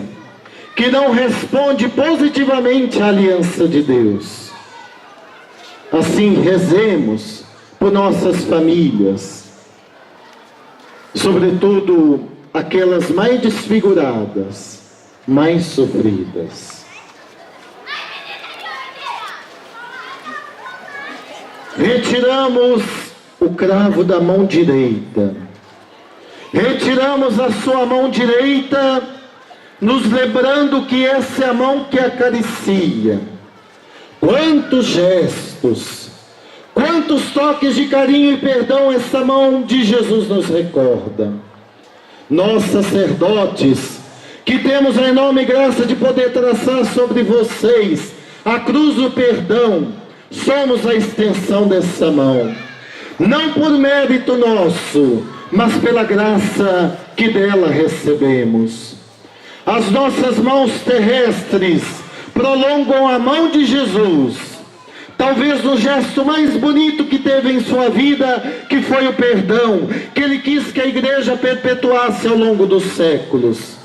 B: que não responde positivamente à aliança de Deus. Assim, rezemos por nossas famílias, sobretudo aquelas mais desfiguradas, mais sofridas. Retiramos o cravo da mão direita, retiramos a sua mão direita, nos lembrando que essa é a mão que acaricia. Quantos gestos, quantos toques de carinho e perdão essa mão de Jesus nos recorda. Nós, sacerdotes, que temos a enorme graça de poder traçar sobre vocês a cruz do perdão, somos a extensão dessa mão, não por mérito nosso, mas pela graça que dela recebemos. As nossas mãos terrestres prolongam a mão de Jesus, talvez no gesto mais bonito que teve em sua vida, que foi o perdão, que ele quis que a igreja perpetuasse ao longo dos séculos.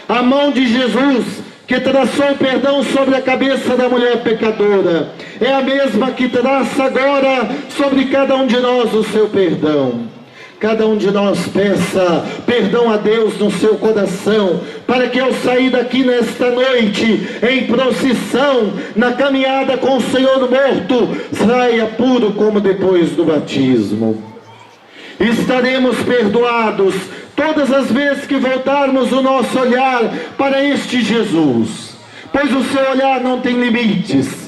B: A mão de Jesus, que traçou o perdão sobre a cabeça da mulher pecadora, é a mesma que traça agora sobre cada um de nós o seu perdão. Cada um de nós peça perdão a Deus no seu coração, para que ao sair daqui nesta noite, em procissão, na caminhada com o Senhor morto, saia puro como depois do batismo. Estaremos perdoados todas as vezes que voltarmos o nosso olhar para este Jesus, pois o seu olhar não tem limites.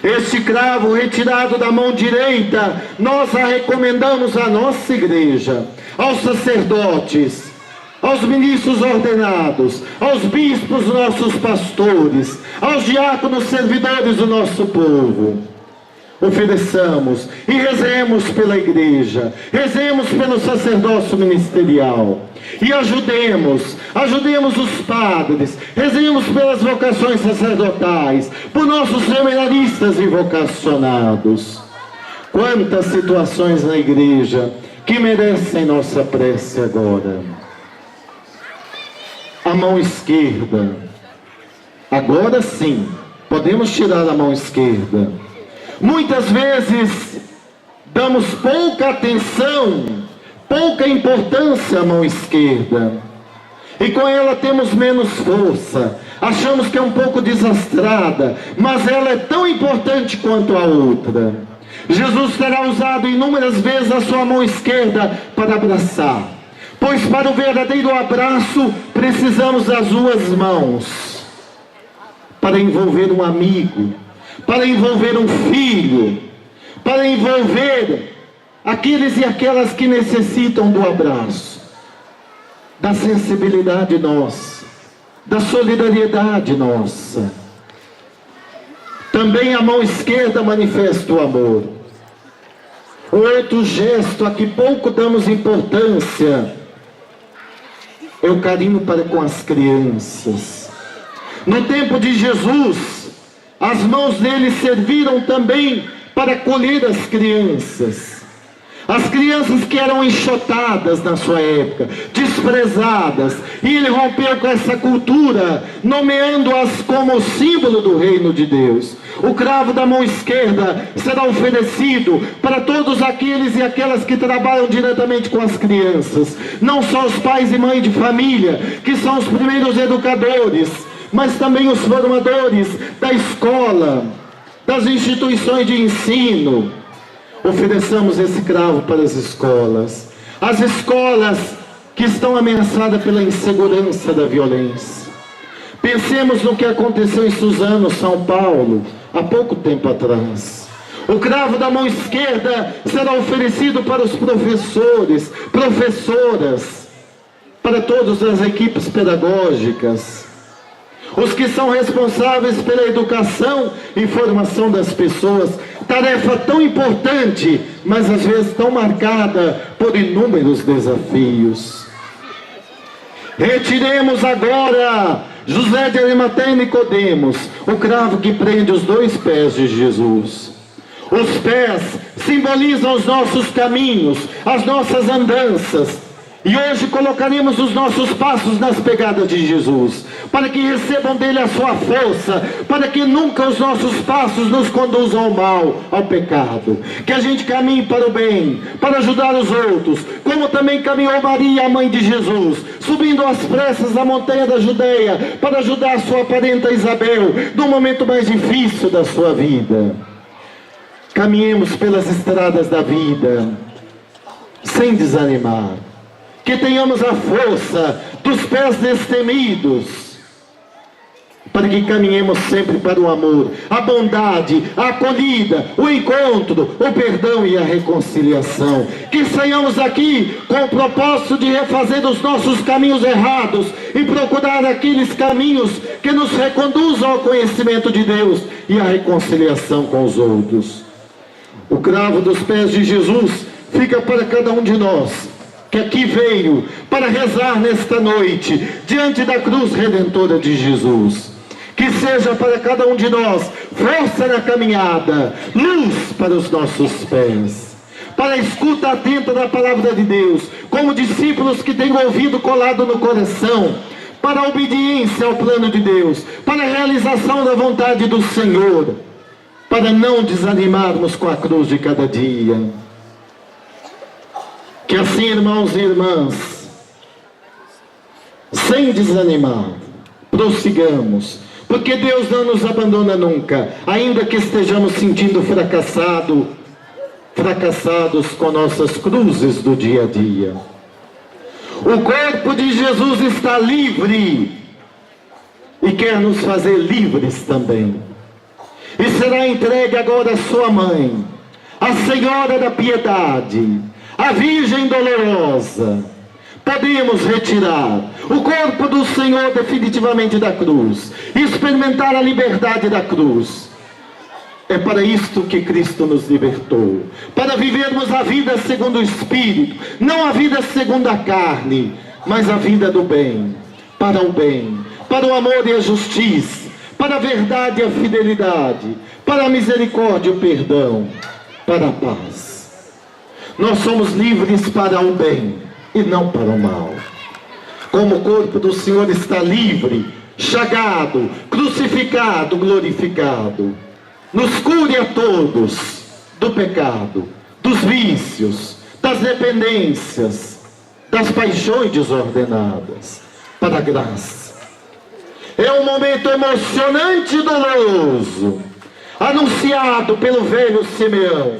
B: Este cravo retirado da mão direita, nós a recomendamos à nossa igreja, aos sacerdotes, aos ministros ordenados, aos bispos, nossos pastores, aos diáconos, servidores do nosso povo. Ofereçamos e rezemos pela igreja, rezemos pelo sacerdócio ministerial e ajudemos os padres, rezemos pelas vocações sacerdotais, por nossos seminaristas e vocacionados. Quantas situações na igreja que merecem nossa prece agora. A mão esquerda, agora sim, podemos tirar a mão esquerda. Muitas vezes damos pouca atenção, pouca importância à mão esquerda, e com ela temos menos força, achamos que é um pouco desastrada, mas ela é tão importante quanto a outra. Jesus terá usado inúmeras vezes a sua mão esquerda para abraçar, pois para o verdadeiro abraço precisamos das duas mãos, para envolver um amigo, para envolver um filho, para envolver aqueles e aquelas que necessitam do abraço, da sensibilidade nossa, da solidariedade nossa. Também a mão esquerda manifesta o amor. O outro gesto a que pouco damos importância é o carinho para com as crianças. No tempo de Jesus, as mãos dele serviram também para acolher as crianças. As crianças que eram enxotadas na sua época, desprezadas. E ele rompeu com essa cultura, nomeando-as como símbolo do reino de Deus. O cravo da mão esquerda será oferecido para todos aqueles e aquelas que trabalham diretamente com as crianças. Não só os pais e mães de família, que são os primeiros educadores, mas também os formadores da escola, das instituições de ensino. Ofereçamos esse cravo para as escolas que estão ameaçadas pela insegurança da violência. Pensemos no que aconteceu em Suzano, São Paulo, há pouco tempo atrás. O cravo da mão esquerda será oferecido para os professores, professoras, para todas as equipes pedagógicas, os que são responsáveis pela educação e formação das pessoas. Tarefa tão importante, mas às vezes tão marcada por inúmeros desafios. Retiremos agora José de Arimateia e Nicodemos, o cravo que prende os dois pés de Jesus. Os pés simbolizam os nossos caminhos, as nossas andanças. E hoje colocaremos os nossos passos nas pegadas de Jesus, para que recebam dele a sua força, para que nunca os nossos passos nos conduzam ao mal, ao pecado. Que a gente caminhe para o bem, para ajudar os outros, como também caminhou Maria, a mãe de Jesus, subindo às pressas a montanha da Judeia, para ajudar a sua parenta Isabel, no momento mais difícil da sua vida. Caminhemos pelas estradas da vida, sem desanimar. Que tenhamos a força dos pés destemidos, para que caminhemos sempre para o amor, a bondade, a acolhida, o encontro, o perdão e a reconciliação. Que saiamos aqui com o propósito de refazer os nossos caminhos errados e procurar aqueles caminhos que nos reconduzam ao conhecimento de Deus e à reconciliação com os outros. O cravo dos pés de Jesus fica para cada um de nós, que aqui veio para rezar nesta noite, diante da cruz redentora de Jesus. Que seja para cada um de nós força na caminhada, luz para os nossos pés, para a escuta atenta da palavra de Deus, como discípulos que têm ouvido colado no coração, para a obediência ao plano de Deus, para a realização da vontade do Senhor, para não desanimarmos com a cruz de cada dia. Que assim, irmãos e irmãs, sem desanimar, prossigamos, porque Deus não nos abandona nunca, ainda que estejamos sentindo fracassados com nossas cruzes do dia a dia. O corpo de Jesus está livre e quer nos fazer livres também. E será entregue agora a sua mãe, a Senhora da Piedade, a Virgem Dolorosa, podemos retirar o corpo do Senhor definitivamente da cruz, experimentar a liberdade da cruz. É para isto que Cristo nos libertou, para vivermos a vida segundo o Espírito, não a vida segundo a carne, mas a vida do bem, para o amor e a justiça, para a verdade e a fidelidade, para a misericórdia e o perdão, para a paz. Nós somos livres para o bem e não para o mal. Como o corpo do Senhor está livre, chagado, crucificado, glorificado, nos cure a todos do pecado, dos vícios, das dependências, das paixões desordenadas, para a graça. É um momento emocionante e doloroso, anunciado pelo velho Simeão,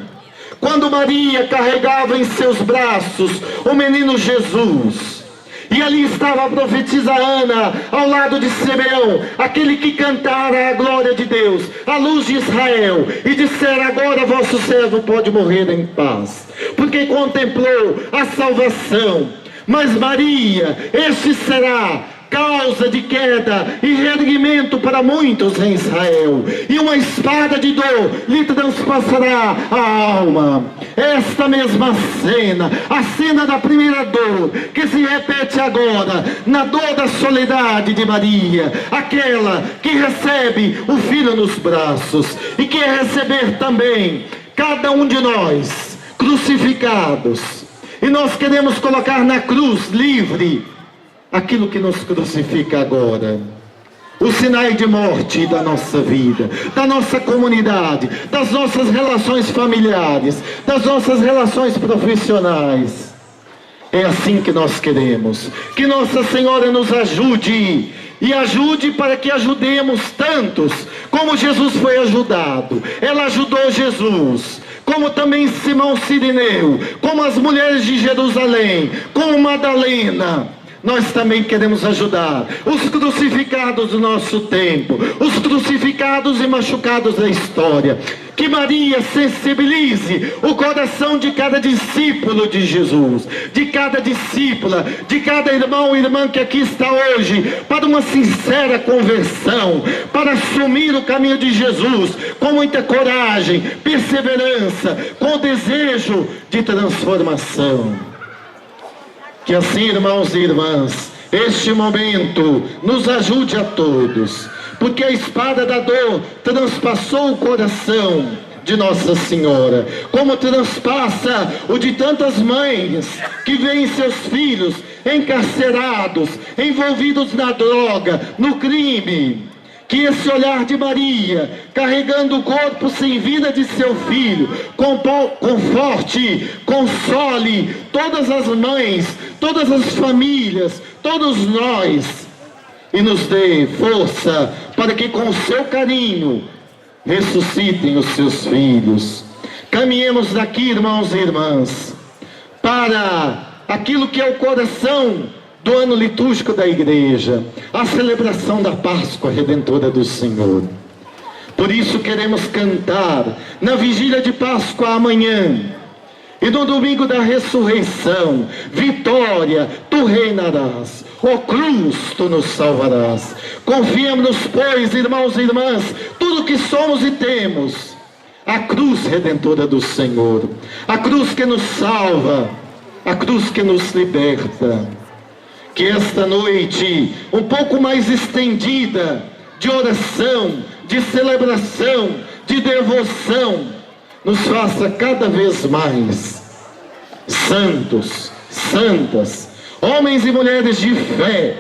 B: quando Maria carregava em seus braços o menino Jesus. E ali estava a profetisa Ana, ao lado de Simeão, aquele que cantara a glória de Deus, a luz de Israel, e dissera: agora vosso servo pode morrer em paz, porque contemplou a salvação. Mas Maria, este será causa de queda e reerguimento para muitos em Israel, e uma espada de dor lhe transpassará a alma. Esta mesma cena, a cena da primeira dor, que se repete agora, na dor da soledade de Maria, aquela que recebe o filho nos braços, e que é receber também cada um de nós, crucificados, e nós queremos colocar na cruz livre aquilo que nos crucifica agora, os sinais de morte da nossa vida, da nossa comunidade, das nossas relações familiares, das nossas relações profissionais. É assim que nós queremos, que Nossa Senhora nos ajude, e ajude para que ajudemos tantos, como Jesus foi ajudado. Ela ajudou Jesus, como também Simão Cirineu, como as mulheres de Jerusalém, como Madalena. Nós também queremos ajudar os crucificados do nosso tempo, os crucificados e machucados da história. Que Maria sensibilize o coração de cada discípulo de Jesus, de cada discípula, de cada irmão e irmã que aqui está hoje, para uma sincera conversão, para assumir o caminho de Jesus com muita coragem, perseverança, com desejo de transformação. Que assim, irmãos e irmãs, este momento nos ajude a todos, porque a espada da dor transpassou o coração de Nossa Senhora, como transpassa o de tantas mães que veem seus filhos encarcerados, envolvidos na droga, no crime. Que esse olhar de Maria, carregando o corpo sem vida de seu filho, conforte, console todas as mães, todas as famílias, todos nós, e nos dê força para que com o seu carinho ressuscitem os seus filhos. Caminhemos daqui, irmãos e irmãs, para aquilo que é o coração do ano litúrgico da igreja, a celebração da Páscoa Redentora do Senhor. Por isso queremos cantar na vigília de Páscoa amanhã e no domingo da ressurreição: vitória, tu reinarás, ó cruz, tu nos salvarás. Confiemos, pois, irmãos e irmãs, tudo que somos e temos, a cruz redentora do Senhor, a cruz que nos salva, a cruz que nos liberta. Que esta noite, um pouco mais estendida, de oração, de celebração, de devoção, nos faça cada vez mais santos, santas, homens e mulheres de fé,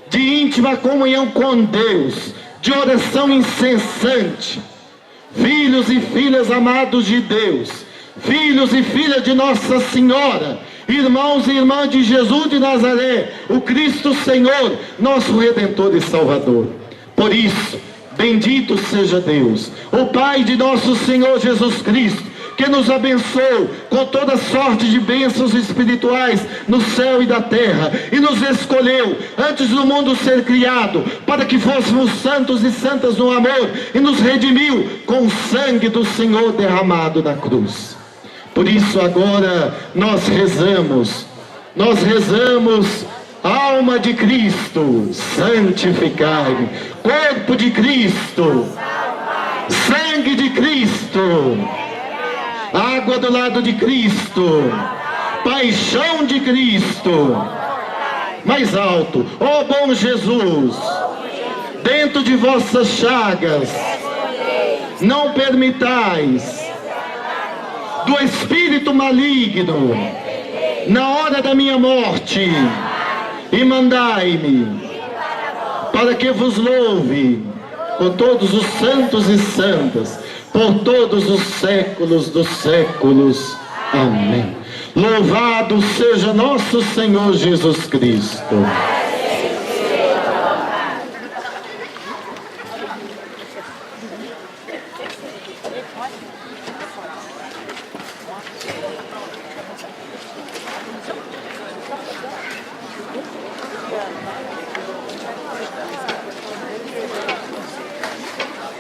B: de íntima comunhão com Deus, de oração incessante, filhos e filhas amados de Deus, filhos e filhas de Nossa Senhora, irmãos e irmãs de Jesus de Nazaré, o Cristo Senhor, nosso Redentor e Salvador. Por isso, bendito seja Deus, o Pai de nosso Senhor Jesus Cristo, que nos abençoou com toda sorte de bênçãos espirituais no céu e da terra, e nos escolheu antes do mundo ser criado, para que fôssemos santos e santas no amor, e nos redimiu com o sangue do Senhor derramado na cruz. Por isso agora nós rezamos nós rezamos: alma de Cristo, santificai-me. Corpo de Cristo, sangue de Cristo, água do lado de Cristo, paixão de Cristo. Mais alto: ó bom Jesus, dentro de vossas chagas, não permitais do espírito maligno na hora da minha morte, e mandai-me para que vos louve com todos os santos e santas por todos os séculos dos séculos. Amém. Louvado seja nosso Senhor Jesus Cristo.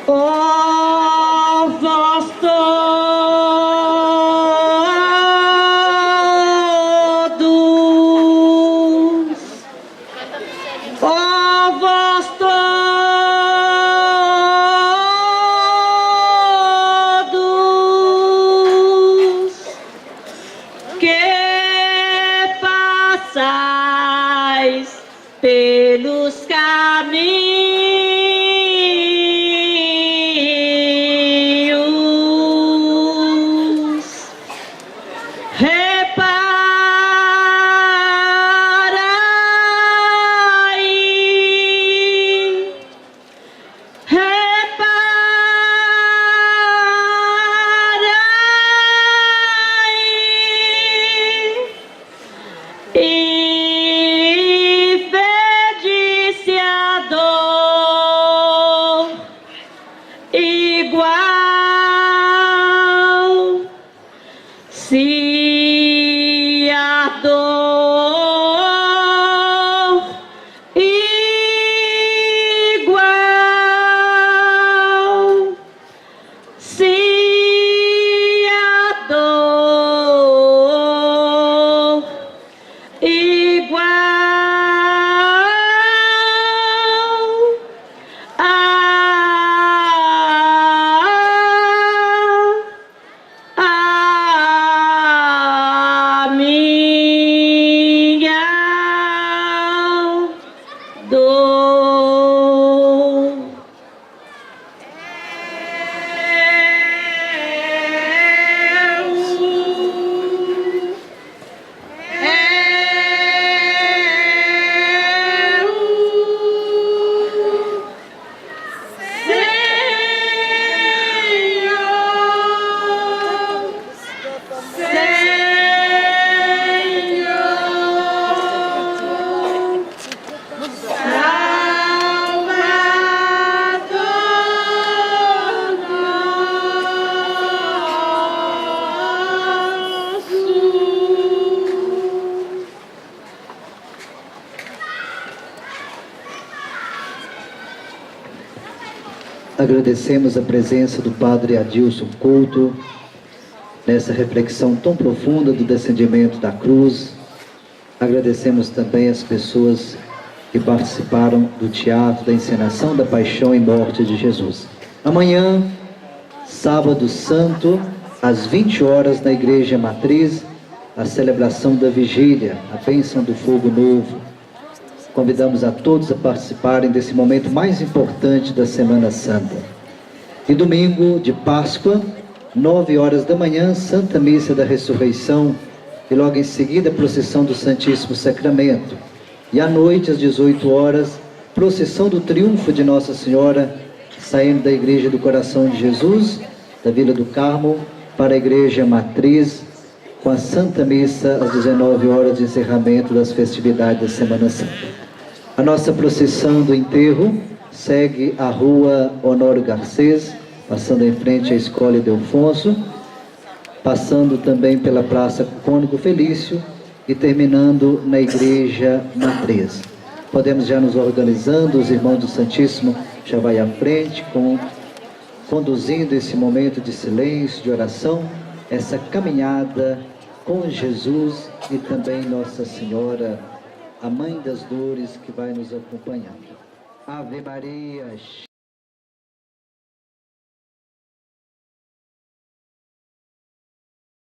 C: Ó vós todos, ó vós todos, que passais pelos caminhos, e vede-se a dor igual, se a dor igual, se a dor igual, a minha dor.
A: Agradecemos a presença do Padre Adilson Couto nessa reflexão tão profunda do descendimento da cruz. Agradecemos também as pessoas que participaram do teatro da encenação da paixão e morte de Jesus. Amanhã, sábado santo, às 20 horas, na Igreja Matriz, a celebração da vigília, a bênção do fogo novo. Convidamos a todos a participarem desse momento mais importante da Semana Santa. E domingo de Páscoa, 9 horas da manhã, Santa Missa da Ressurreição, e logo em seguida a procissão do Santíssimo Sacramento. E à noite, às 18 horas, procissão do triunfo de Nossa Senhora, saindo da Igreja do Coração de Jesus, da Vila do Carmo, para a Igreja Matriz, com a Santa Missa às 19 horas de encerramento das festividades da Semana Santa. A nossa procissão do enterro segue a Rua Honório Garcês, passando em frente à Escola Ildefonso, passando também pela Praça Cônigo Felício e terminando na Igreja Matriz. Podemos já nos organizando, os irmãos do Santíssimo já vai à frente, conduzindo esse momento de silêncio, de oração, essa caminhada com com Jesus e também Nossa Senhora, a Mãe das Dores, que vai nos acompanhando. Ave Maria,